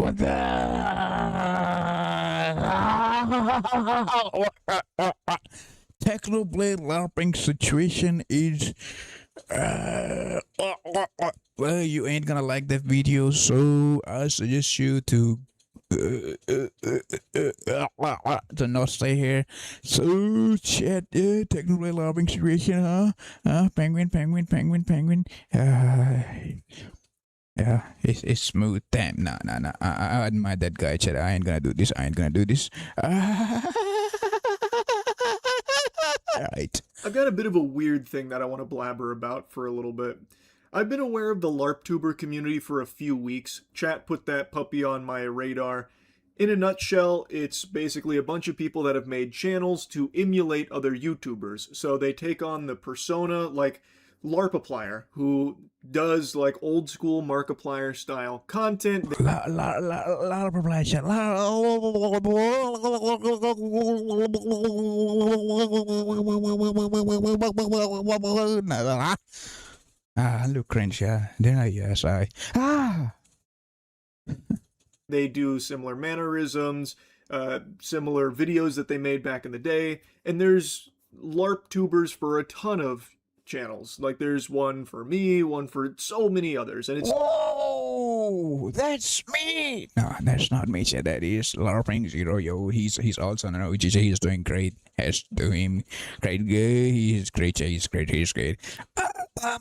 What the? Technoblade LARPing situation is. Well, you ain't gonna like that video, so I suggest you to not stay here. So chat, technoblade LARPing situation, huh? Penguin. Yeah, it's smooth. Damn, nah. I admire that guy, chat. I ain't gonna do this. Alright. I've got a bit of a weird thing that I want to blabber about for a little bit. I've been aware of the LARPtuber community for a few weeks. Chat put that puppy on my radar. In a nutshell, it's basically a bunch of people that have made channels to emulate other YouTubers. So they take on the persona like LARPiplier, who does like old school Markiplier style content. LARPiplier chat. Look cringe, yeah. Then They do similar mannerisms, similar videos that they made back in the day, and there's LARP tubers for a ton of channels. Like there's one for me, one for so many others, and it's whoa, that's me. No, that's not me. That is LARPing0. Yo, he's also an OGG. He's doing great. Has to him great. He's great. He's great.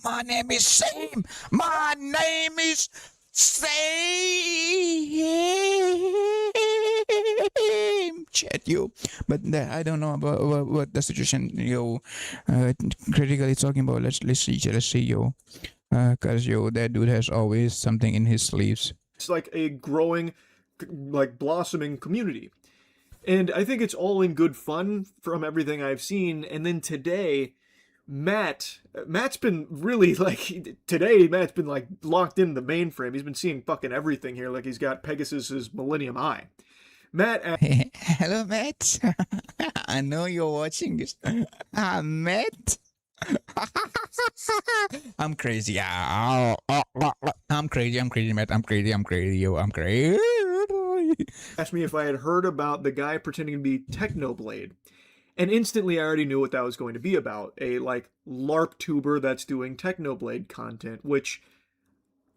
My name is Sam. My name is Sam. Chat you, but I don't know about what the situation yo critically talking about. Let's see yo, cause yo that dude has always something in his sleeves. It's like a growing, like blossoming community, and I think it's all in good fun from everything I've seen. And then today, Matt's been really like Matt's been like locked in the mainframe. He's been seeing fucking everything here, like he's got Pegasus's Millennium Eye. Matt, hello, Matt. I know you're watching this. Matt. I'm crazy. I'm crazy, Matt. I'm crazy. Yo, I'm crazy. Asked me if I had heard about the guy pretending to be Technoblade. And instantly I already knew what that was going to be about. A like LARP tuber that's doing Technoblade content, which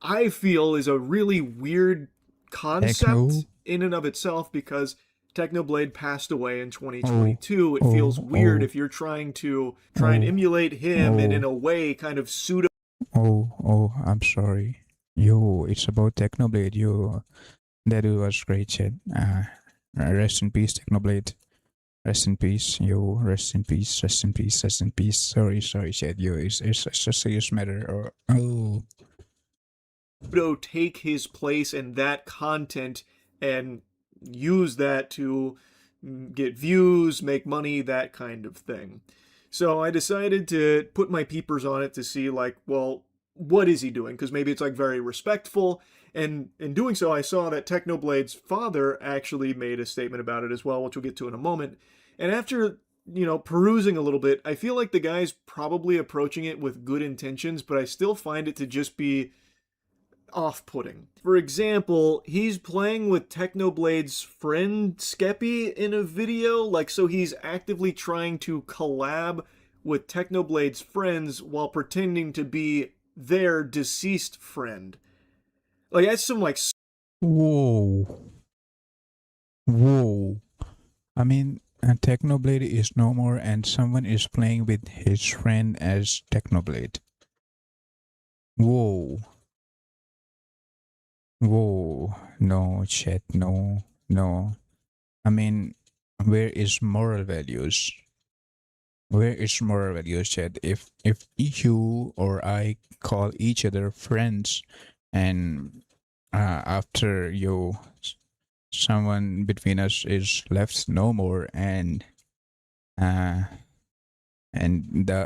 I feel is a really weird concept in and of itself, because Technoblade passed away in 2022. It feels weird if you're trying to and emulate him and in a way kind of pseudo. I'm sorry. Yo, it's about Technoblade. Yo, that was great, chat. Rest in peace, Technoblade. Rest in peace, yo. Rest in peace. Sorry, chat. Yo, it's a serious matter. Take his place in that content and use that to get views, make money, that kind of thing. So I decided to put my peepers on it to see, like, well, what is he doing? Because maybe it's like very respectful. And in doing so, I saw that Technoblade's father actually made a statement about it as well, which we'll get to in a moment. And after, perusing a little bit, I feel like the guy's probably approaching it with good intentions, but I still find it to just be off-putting. For example, he's playing with Technoblade's friend Skeppy in a video, so he's actively trying to collab with Technoblade's friends while pretending to be their deceased friend. That's some Whoa. I mean, Technoblade is no more and someone is playing with his friend as Technoblade. Whoa, no, chat, no. I mean, where is moral values? Chat? If you or I call each other friends, and after someone between us is left no more, and the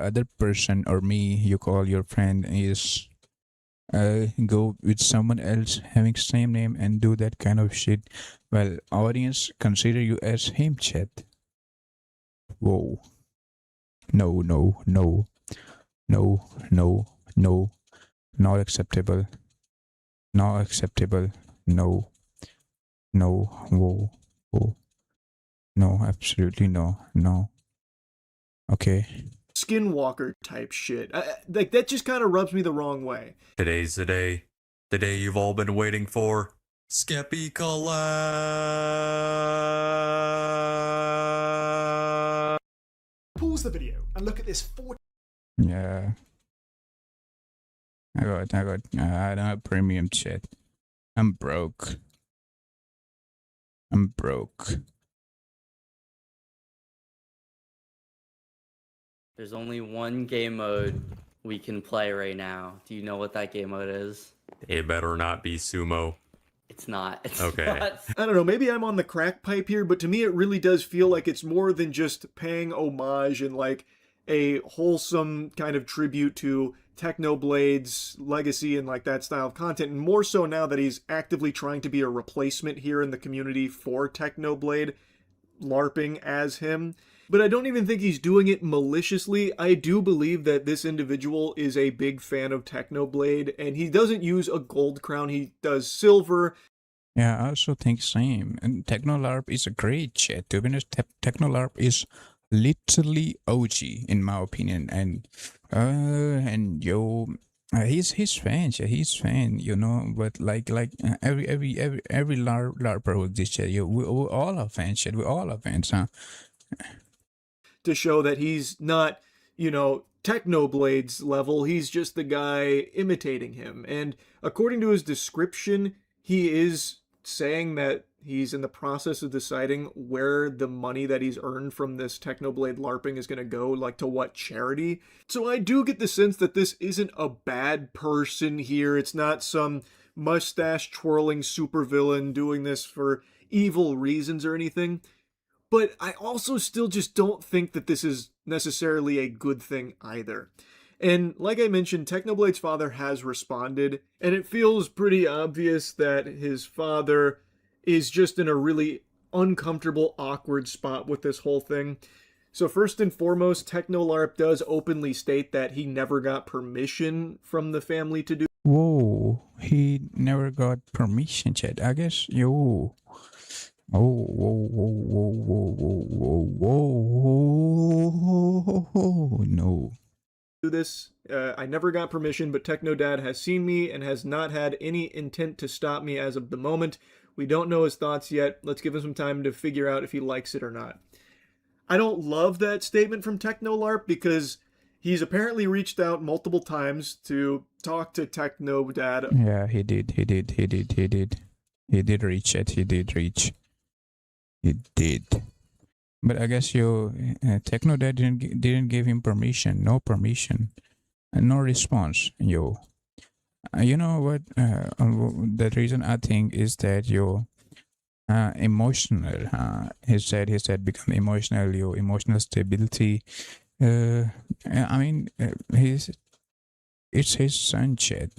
other person or me you call your friend is go with someone else having same name and do that kind of shit, well, audience consider you as him, chat. Whoa. No, not acceptable. No, No. Whoa. Whoa. No, absolutely no. No. Okay. Skinwalker type shit. Like, that just kind of rubs me the wrong way. Today's the day. The day you've all been waiting for. Skeppy collab. Pause the video and look at this 4 Yeah. I don't have premium chat. I'm broke. There's only one game mode we can play right now. Do you know what that game mode is? It better not be sumo. It's not. It's Okay. not. I don't know, maybe I'm on the crack pipe here, but to me it really does feel like it's more than just paying homage and like a wholesome kind of tribute to Technoblade's legacy and like that style of content, and more so now that he's actively trying to be a replacement here in the community for Technoblade, LARPing as him. But I don't even think he's doing it maliciously. I do believe that this individual is a big fan of Technoblade, and he doesn't use a gold crown, he does silver. Yeah, I also think same. And TechnoLARP is a great chat. To be honest, TechnoLARP is literally OG in my opinion. And he's fan, yeah, he's fan, you know. But like every LARPer with this chat, we all are fans, shit. We all are fans, huh? To show that he's not, you know, Technoblade's level, he's just the guy imitating him. And according to his description, he is saying that he's in the process of deciding where the money that he's earned from this Technoblade LARPing is going to go, like to what charity. So I do get the sense that this isn't a bad person here. It's not some mustache twirling supervillain doing this for evil reasons or anything. But I also still just don't think that this is necessarily a good thing either. And like I mentioned, Technoblade's father has responded, and it feels pretty obvious that his father is just in a really uncomfortable, awkward spot with this whole thing. So first and foremost, TechnoLARP does openly state that he never got permission from the family to do. Whoa, he never got permission, chat. I guess, yo. Oh, whoa, no. Do this. I never got permission, but Technodad has seen me and has not had any intent to stop me as of the moment. We don't know his thoughts yet. Let's give him some time to figure out if he likes it or not. I don't love that statement from TechnoLARP because he's apparently reached out multiple times to talk to Technodad. Yeah, he did. He did reach it. He did. But I guess Technodad didn't give him permission. No permission. And no response. You know what? The reason I think is that emotional. He said become emotional. Your emotional stability. I mean, it's his son, chat.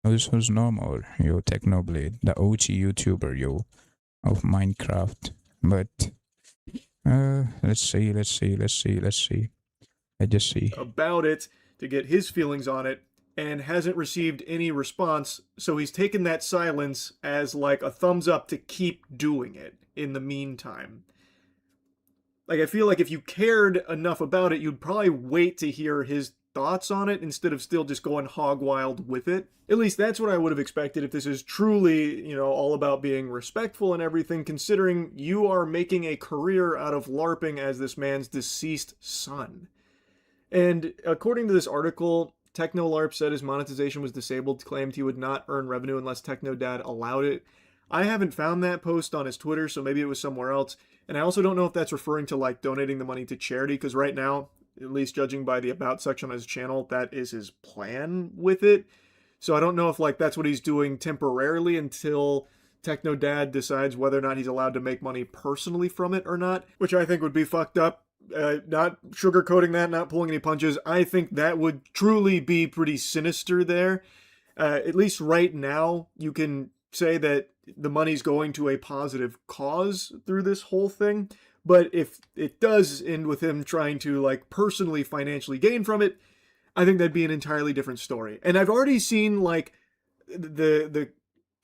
Who's normal? Technoblade, the OG YouTuber, of Minecraft. But let's see. I just see about it to get his feelings on it, and hasn't received any response, so he's taken that silence as like a thumbs up to keep doing it in the meantime. Like, I feel like if you cared enough about it, you'd probably wait to hear his thoughts on it instead of still just going hog wild with it. At least that's what I would have expected if this is truly, all about being respectful and everything, considering you are making a career out of LARPing as this man's deceased son. And according to this article, TechnoLARP said his monetization was disabled, claimed he would not earn revenue unless Technodad allowed it. I haven't found that post on his Twitter, so maybe it was somewhere else. And I also don't know if that's referring to like donating the money to charity, because right now, at least judging by the about section on his channel, that is his plan with it. So I don't know if like that's what he's doing temporarily until Technodad decides whether or not he's allowed to make money personally from it or not, which I think would be fucked up. Not sugarcoating that, not pulling any punches. I think that would truly be pretty sinister there. At least right now, you can say that the money's going to a positive cause through this whole thing. But if it does end with him trying to like personally financially gain from it, I think that'd be an entirely different story. And I've already seen like the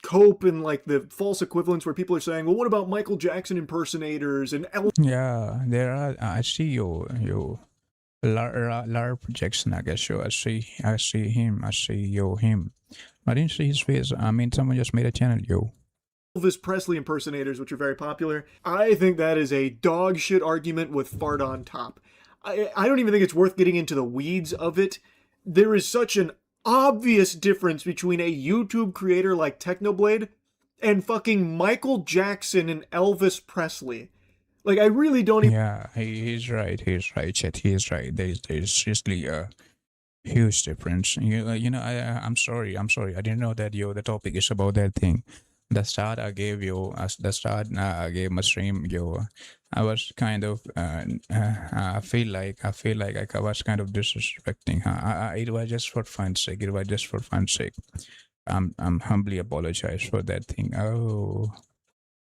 cope in like the false equivalence where people are saying, well, what about Michael Jackson impersonators and Yeah, there are. I see your LAR projection. I guess you. I see him. I see him. I didn't see his face. I mean, someone just made a channel, yo. Elvis Presley impersonators, which are very popular. I think that is a dog shit argument with fart on top. I don't even think it's worth getting into the weeds of it. There is such an obvious difference between a YouTube creator like Technoblade and fucking Michael Jackson and Elvis Presley. Like, I really don't even... Yeah, he's right. He's right, Chet. He's right. There's seriously a huge difference. You know, I'm sorry. I didn't know that the topic is about that thing. The start I gave you, I gave my stream, I was kind of, I feel like I was kind of disrespecting her. It was just for fun's sake. I'm humbly apologize for that thing. Oh.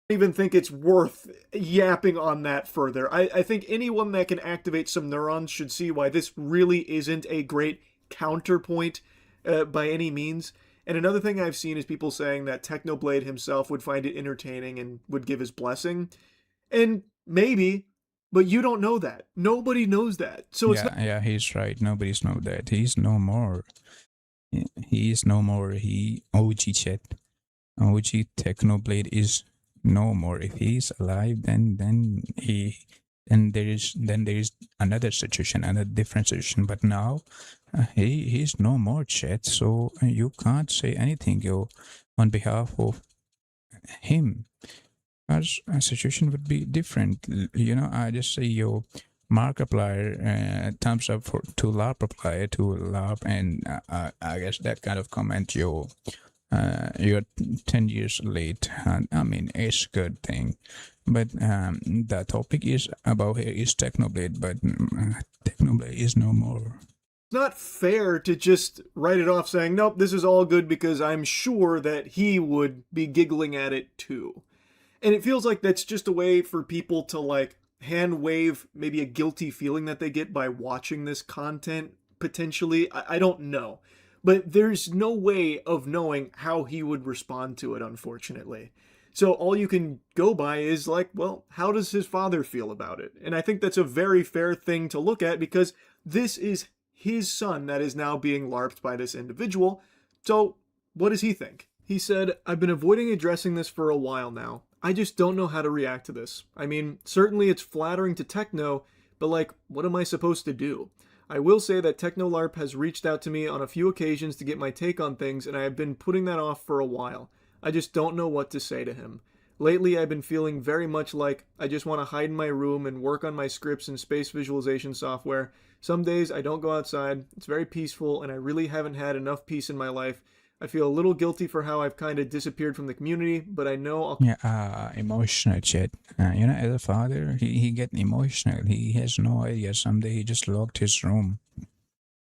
Even think it's worth yapping on that further. I think anyone that can activate some neurons should see why this really isn't a great counterpoint by any means. And another thing I've seen is people saying that Technoblade himself would find it entertaining and would give his blessing. And maybe, but you don't know that. Nobody knows that. So it's yeah, he's right. Nobody's know that. He's no more. He's no more. OG Chet. OG Technoblade is no more. If he's alive, then there is another situation, another different situation. But now he's no more, Chet. So you can't say anything on behalf of him. Because a situation would be different. I just say Markiplier, thumbs up to LARPiplier, to LARP, and I guess that kind of comment you're 10 years late. I mean, it's a good thing. But the topic is about here is Technoblade, but Technoblade is no more. It's not fair to just write it off saying, nope, this is all good because I'm sure that he would be giggling at it too. And it feels like that's just a way for people to like hand wave maybe a guilty feeling that they get by watching this content potentially. I don't know. But there's no way of knowing how he would respond to it, unfortunately. So all you can go by is like, well, how does his father feel about it? And I think that's a very fair thing to look at because this is his son that is now being LARPed by this individual. So what does he think? He said, I've been avoiding addressing this for a while now. I just don't know how to react to this. I mean, certainly it's flattering to Techno, but like, what am I supposed to do? I will say that TechnoLARP has reached out to me on a few occasions to get my take on things, and I have been putting that off for a while. I just don't know what to say to him. Lately, I've been feeling very much like I just want to hide in my room and work on my scripts and space visualization software. Some days I don't go outside, it's very peaceful, and I really haven't had enough peace in my life. I feel a little guilty for how I've kind of disappeared from the community, but I know I'll... Yeah, emotional, Chet. As a father, he get emotional. He has no idea. Someday he just locked his room.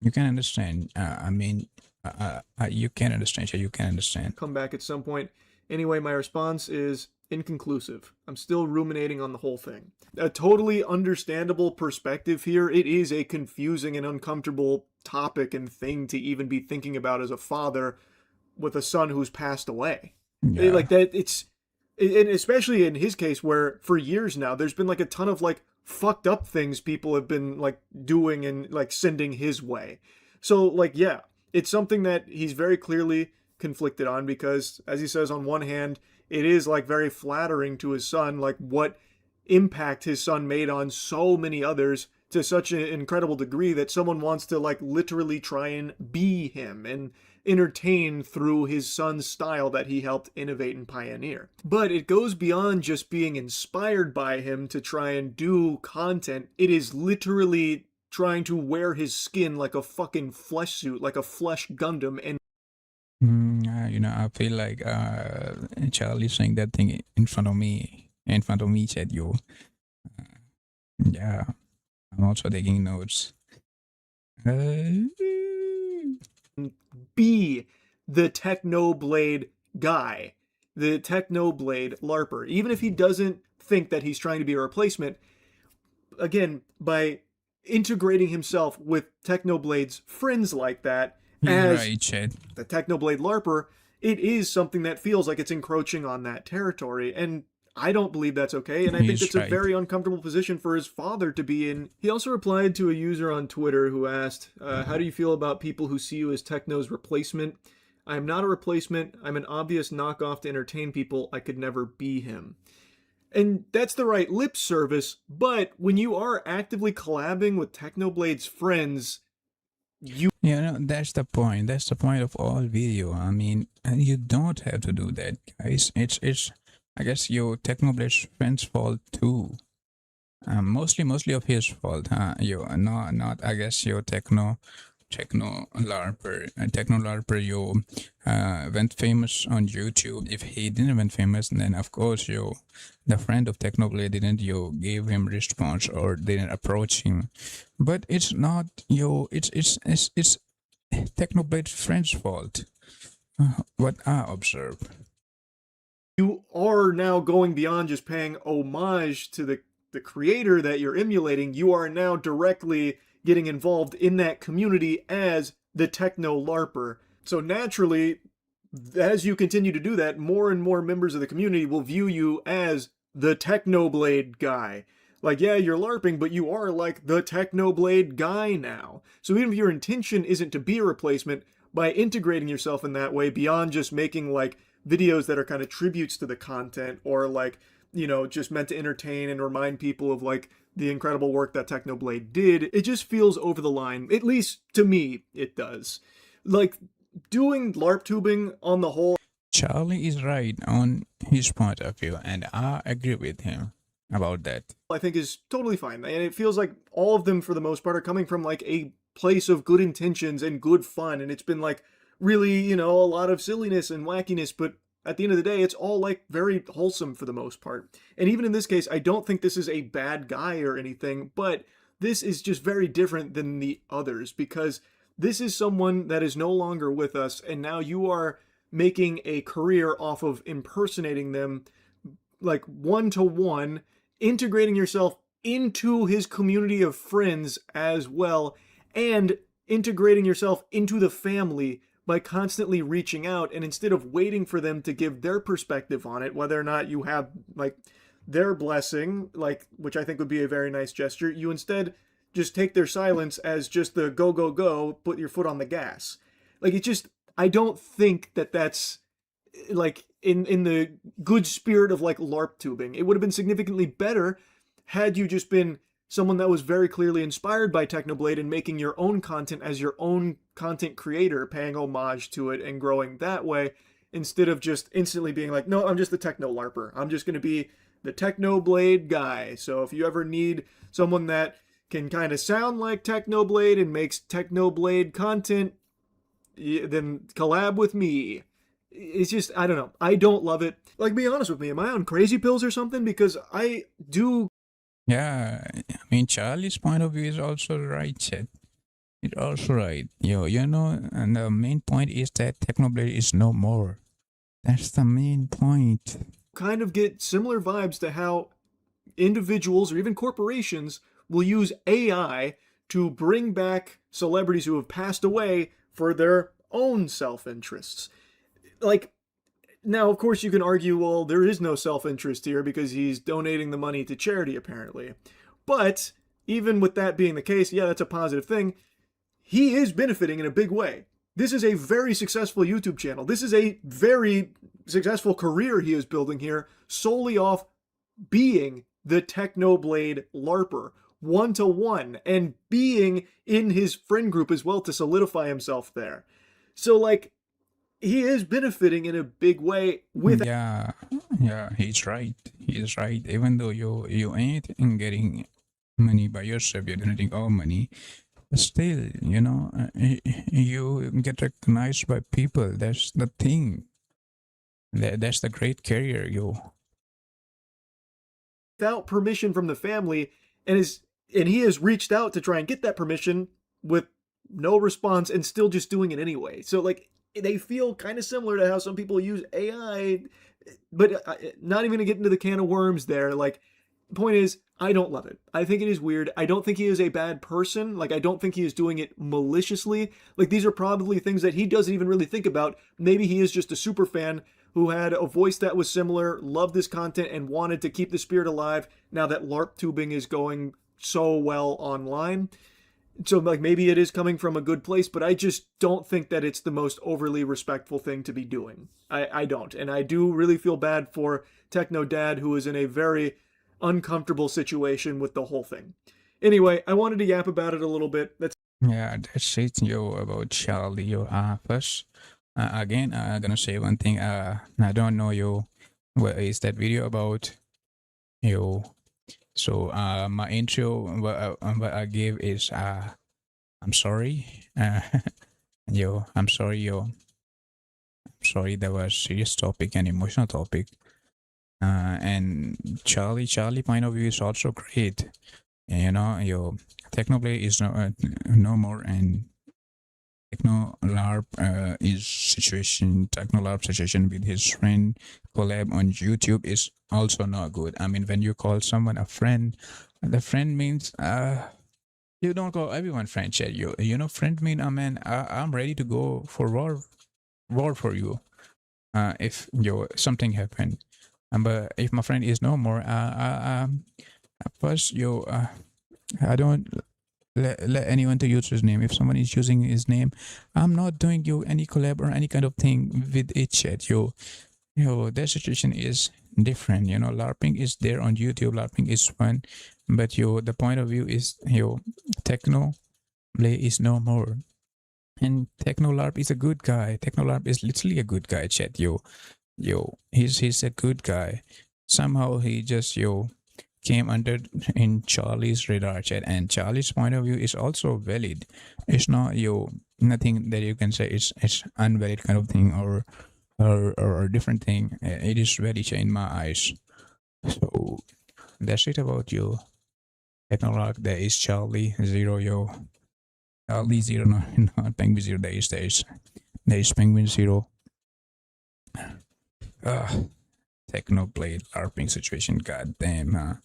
You can understand. You can understand, Chet. You can understand. Come back at some point. Anyway, my response is inconclusive. I'm still ruminating on the whole thing. A totally understandable perspective here. It is a confusing and uncomfortable topic and thing to even be thinking about as a father with a son who's passed away. Yeah. Like that, and especially in his case where for years now, there's been like a ton of like fucked up things people have been like doing and like sending his way. So like, yeah, it's something that he's very clearly conflicted on because as he says, on one hand, it is like very flattering to his son, like what impact his son made on so many others to such an incredible degree that someone wants to like literally try and be him and entertain through his son's style that he helped innovate and pioneer. But it goes beyond just being inspired by him to try and do content. It is literally trying to wear his skin like a fucking flesh suit, like a flesh Gundam. And I feel like Charlie saying that thing in front of me, said yeah, I'm also taking notes. Be the Technoblade guy, the Technoblade LARPer. Even if he doesn't think that he's trying to be a replacement, again, by integrating himself with Technoblade's friends like that, as right, Chad. the Technoblade LARPer, it is something that feels like it's encroaching on that territory. And I don't believe that's okay, and I think He's that's a very uncomfortable position for his father to be in. He also replied to a user on Twitter who asked, how do you feel about people who see you as Techno's replacement? I am not a replacement. I'm an obvious knockoff to entertain people. I could never be him. And that's the right lip service, but when you are actively collabing with Technoblade's friends, you that's the point. That's the point of all video. I mean, and you don't have to do that, guys. It's I guess your Technoblade's friend's fault too. Mostly of his fault, huh? Not I guess your techno larper you went famous on YouTube. If he didn't went famous, then of course the friend of Technoblade didn't give him response or didn't approach him. But it's not it's Technoblade's friend's fault. What I observe. You are now going beyond just paying homage to the creator that you're emulating. You are now directly getting involved in that community as the Techno LARPer. So naturally, as you continue to do that, more and more members of the community will view you as the Technoblade guy. Like, yeah, you're LARPing, but you are like the Technoblade guy now. So even if your intention isn't to be a replacement, by integrating yourself in that way, beyond just making like videos that are kind of tributes to the content, or like, you know, just meant to entertain and remind people of like the incredible work that Technoblade did, it just feels over the line. At least to me, it does. Like, doing LARP tubing on the whole, Charlie is right on his point of view, and I agree with him about that. I think is totally fine. And it feels like all of them, for the most part, are coming from like a place of good intentions and good fun. And it's been like really, you know, a lot of silliness and wackiness, but at the end of the day, it's all like very wholesome for the most part. And even in this case, I don't think this is a bad guy or anything, but this is just very different than the others, because this is someone that is no longer with us, and now you are making a career off of impersonating them, like one-to-one, integrating yourself into his community of friends as well, and integrating yourself into the family by constantly reaching out. And instead of waiting for them to give their perspective on it, whether or not you have like their blessing, like, which I think would be a very nice gesture, you instead just take their silence as just the go, go, go, put your foot on the gas. Like, it just, I don't think that that's like in the good spirit of like LARP tubing. It would have been significantly better had you just been someone that was very clearly inspired by Technoblade and making your own content as your own content creator, paying homage to it and growing that way, instead of just instantly being like, no, I'm just the Techno LARPer. I'm just going to be the Technoblade guy. So if you ever need someone that can kind of sound like Technoblade and makes Technoblade content, then collab with me. It's just, I don't know. I don't love it. Like, be honest with me. Am I on crazy pills or something? Because I do. Yeah, I mean, Charlie's point of view is also right, Chet. It's also right. You know, and the main point is that Technoblade is no more. That's the main point. Kind of get similar vibes to how individuals or even corporations will use AI to bring back celebrities who have passed away for their own self-interests. Like, now, of course, you can argue, well, there is no self-interest here because he's donating the money to charity, apparently. But even with that being the case, yeah, that's a positive thing. He is benefiting in a big way. This is a very successful YouTube channel. This is a very successful career he is building here solely off being the Technoblade LARPer, one-to-one, and being in his friend group as well to solidify himself there. So, like, he is benefiting in a big way with. Yeah, he's right. He's right. Even though you ain't getting money by yourself, you're donating all money. But still, you know, you get recognized by people. That's the thing. That's the great career, Without permission from the family, and he has reached out to try and get that permission with no response, and still just doing it anyway. So, like, they feel kind of similar to how some people use AI, but not even to get into the can of worms there. Like, point is, I don't love it. I think it is weird. I don't think he is a bad person. Like, I don't think he is doing it maliciously. Like, these are probably things that he doesn't even really think about. Maybe he is just a super fan who had a voice that was similar, loved this content, and wanted to keep the spirit alive now that LARP tubing is going so well online. So, like, maybe it is coming from a good place, but I just don't think that it's the most overly respectful thing to be doing. I don't. And I do really feel bad for Techno Dad, who is in a very uncomfortable situation with the whole thing. Anyway, I wanted to yap about it a little bit. Yeah, that's it, yo, about Charlie, yo. First, again, I'm gonna say one thing. I don't know, yo, what is that video about, yo. So, my intro, what I gave is, I'm sorry, yo, I'm sorry, yo. I'm sorry, that was serious topic and emotional topic. And Charlie point of view is also great. You know, your Technoblade is no more, and Techno LARP Techno LARP situation with his friend collab on YouTube is also not good. I mean, when you call someone a friend, the friend means you don't call everyone friend, chat. You know, friend mean, man, I'm ready to go for war for you. If something happened. But if my friend is no more, first, I don't let anyone to use his name. If someone is using his name, I'm not doing any collab or any kind of thing with it, chat. That situation is different. You know, LARPing is there on YouTube. LARPing is fun, but the point of view is Techno Play is no more. And Techno LARP is a good guy. Techno LARP is literally a good guy, chat. He's a good guy. Somehow he just came under in Charlie's radar, chat, and Charlie's point of view is also valid. It's not nothing that you can say it's unvalid kind of thing or different thing. It is valid in my eyes. So that's it about Technolog. There is Charlie Zero, Charlie Zero, not Penguinz0. There is Penguinz0. Technoblade LARPing situation, goddamn.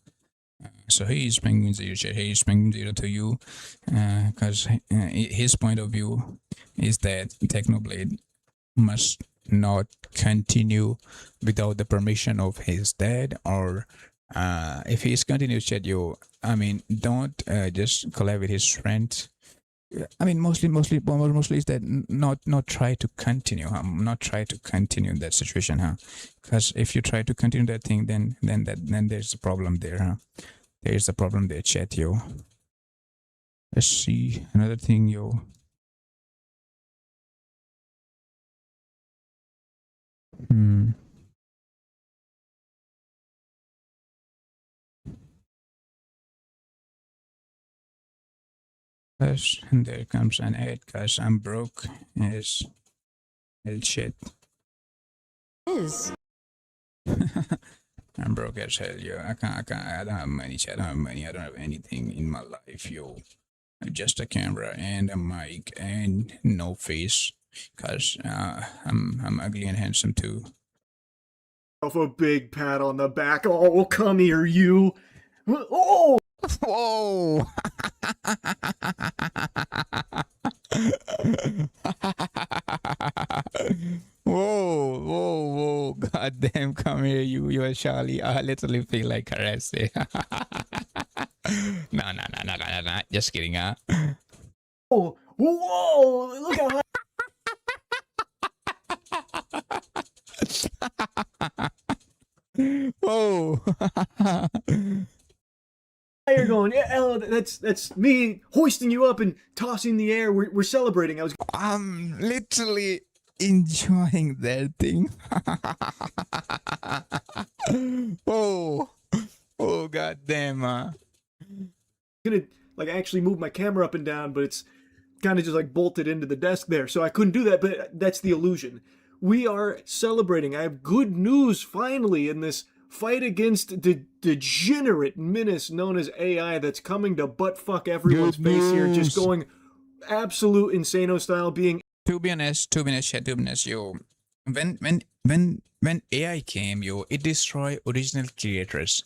So he is Penguinz0. He is Penguinz0 to you, because his point of view is that Technoblade must not continue without the permission of his dad, or if he's continued, chat, I mean, don't just collab with his friends. I mean, mostly is that not try to continue, not try to continue that situation, because if you try to continue that thing, then there's a problem there, There's a problem there, chat, Let's see another thing, And there comes an ad, cause I'm broke as hell, shit. Is. I'm broke as hell, I don't have money, chat. I don't have money. I don't have anything in my life, Just a camera and a mic and no face, cause I'm ugly and handsome too. A big pat on the back. Oh, come here, you. Oh! Whoa! Whoa! Goddamn, come here, you are Charlie. I literally feel like harassing. No. Just kidding, Oh, whoa! Look how high. Whoa! You're going, yeah, oh, that's me hoisting you up and tossing the air. We're celebrating. I'm literally enjoying that thing. Oh, goddamn. Gonna like actually move my camera up and down, but it's kind of just like bolted into the desk there, so I couldn't do that. But that's the illusion. We are celebrating. I have good news finally in this fight against the degenerate menace known as AI that's coming to butt fuck everyone's face here, just going absolute insano style. To be honest, when AI came, it destroyed original creators.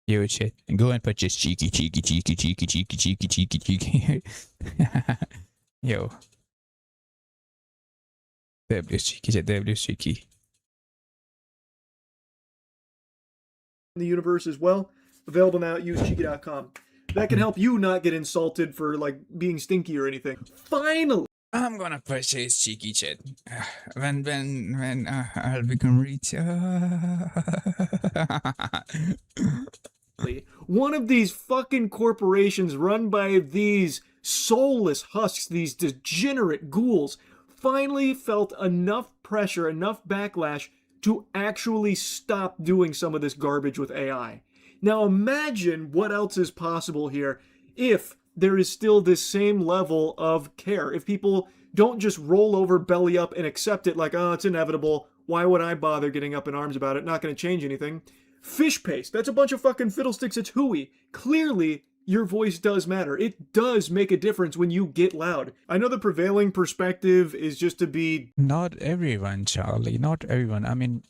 Yo, shit. Go and purchase cheeky. Yo. W's cheeky, chat. W's cheeky. In the universe as well. Available now at usecheeky.com. That can help you not get insulted for like being stinky or anything. Finally, I'm gonna purchase cheeky, chat. When I'll become rich. one of these fucking corporations run by these soulless husks, these degenerate ghouls, finally felt enough pressure, enough backlash to actually stop doing some of this garbage with AI. Now imagine what else is possible here if there is still this same level of care. If people don't just roll over belly up and accept it like, oh, it's inevitable. Why would I bother getting up in arms about it? Not going to change anything. Fish paste. That's a bunch of fucking fiddlesticks. It's hooey. Clearly, your voice does matter. It does make a difference when you get loud. I know the prevailing perspective is just to be... Not everyone, Charlie. Not everyone. I mean,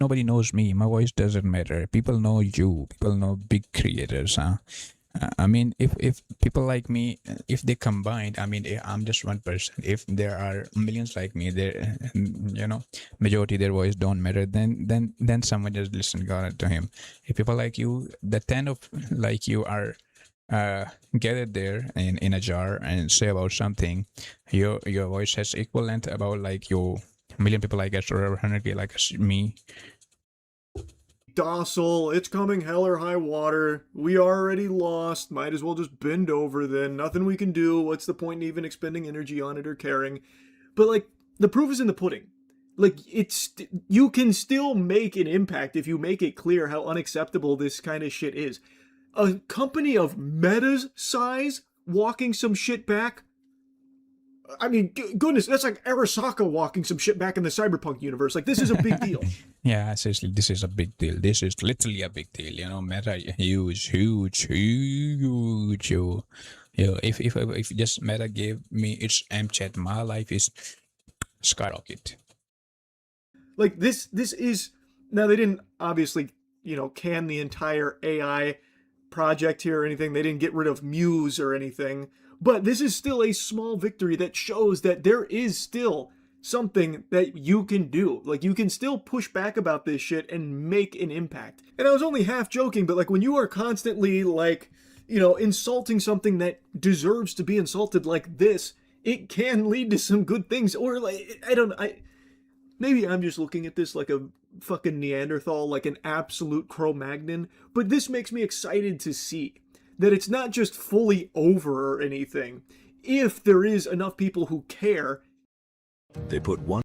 nobody knows me. My voice doesn't matter. People know you. People know big creators, huh? I mean, if people like me, if they combined, I mean, I'm just one person. If there are millions like me, there, majority their voice don't matter. Then someone just listen God to him. If people like you, the 10 of like you are gathered there in a jar and say about something, your voice has equivalent about like your million people like us or 100K like us, me. Docile, it's coming hell or high water, we already lost, might as well just bend over then, nothing we can do, what's the point in even expending energy on it or caring? But like, the proof is in the pudding. Like, you can still make an impact if you make it clear how unacceptable this kind of shit is. A company of Meta's size walking some shit back? I mean, goodness, that's like Arasaka walking some shit back in the cyberpunk universe. Like, this is a big deal. Yeah, seriously, this is a big deal. This is literally a big deal. You know, Meta, huge. Yo, if just Meta gave me its M chat, my life is skyrocket. Like, this is... Now, they didn't, obviously, can the entire AI project here or anything. They didn't get rid of Muse or anything. But this is still a small victory that shows that there is still something that you can do. Like, you can still push back about this shit and make an impact. And I was only half joking, but like, when you are constantly like, insulting something that deserves to be insulted like this, it can lead to some good things. Or like, maybe I'm just looking at this like a fucking Neanderthal, like an absolute Cro-Magnon, but this makes me excited to see that it's not just fully over or anything. If there is enough people who care. They put one.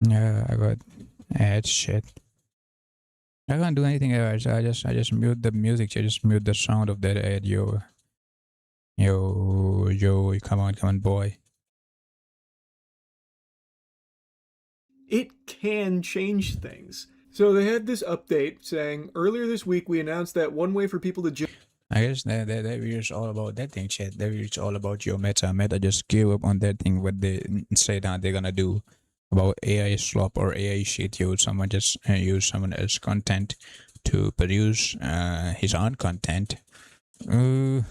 Yeah, I got ad shit. I can't do anything else. I just mute the music. I just mute the sound of that ad. Yo, come on, boy. It can change things. So they had this update saying, earlier this week we announced that one way for people to... I guess that is all about that thing, chat. That is all about your Meta. Meta just gave up on that thing, what they said they're gonna do about AI slop or AI shit. Someone just use someone else's content to produce his own content with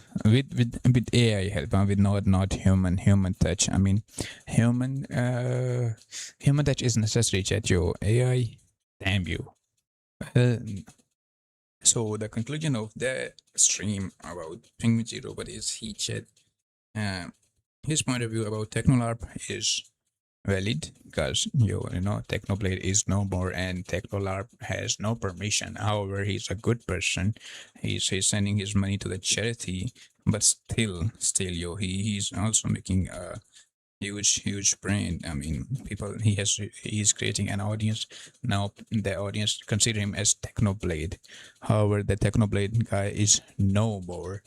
AI help, with not human touch. I mean, human touch is necessary, chat. AI, damn you. So the conclusion of the stream about Penguinz0, what is he said, his point of view about Technolarp is valid because Technoblade is no more and Technolarp has no permission. However, he's a good person. He's sending his money to the charity, but still he's also making a huge brand. I mean, he's creating an audience. Now the audience consider him as Technoblade. However, the Technoblade guy is no more,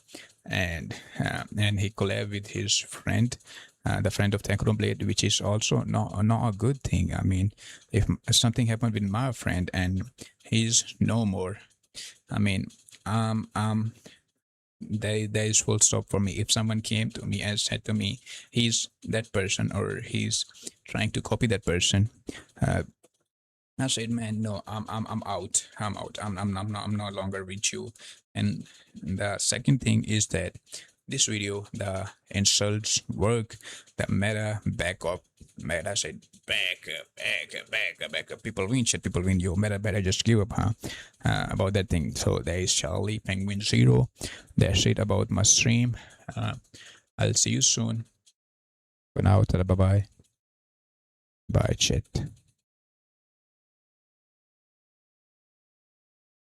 and he collab with his friend, the friend of Technoblade, which is also not a good thing. I mean, if something happened with my friend and he's no more, I mean, there is full stop for me. If someone came to me and said to me he's that person or he's trying to copy that person, I said, man, no, I'm out. I'm no longer with you. And the second thing is that this video, the insults work, the meta backup. Meta said, back up. People win shit, people win. Yo, meta better just give up, huh? About that thing. So there is Charlie, Penguinz0. That's it about my stream. I'll see you soon. For now, bye bye. Bye, chat.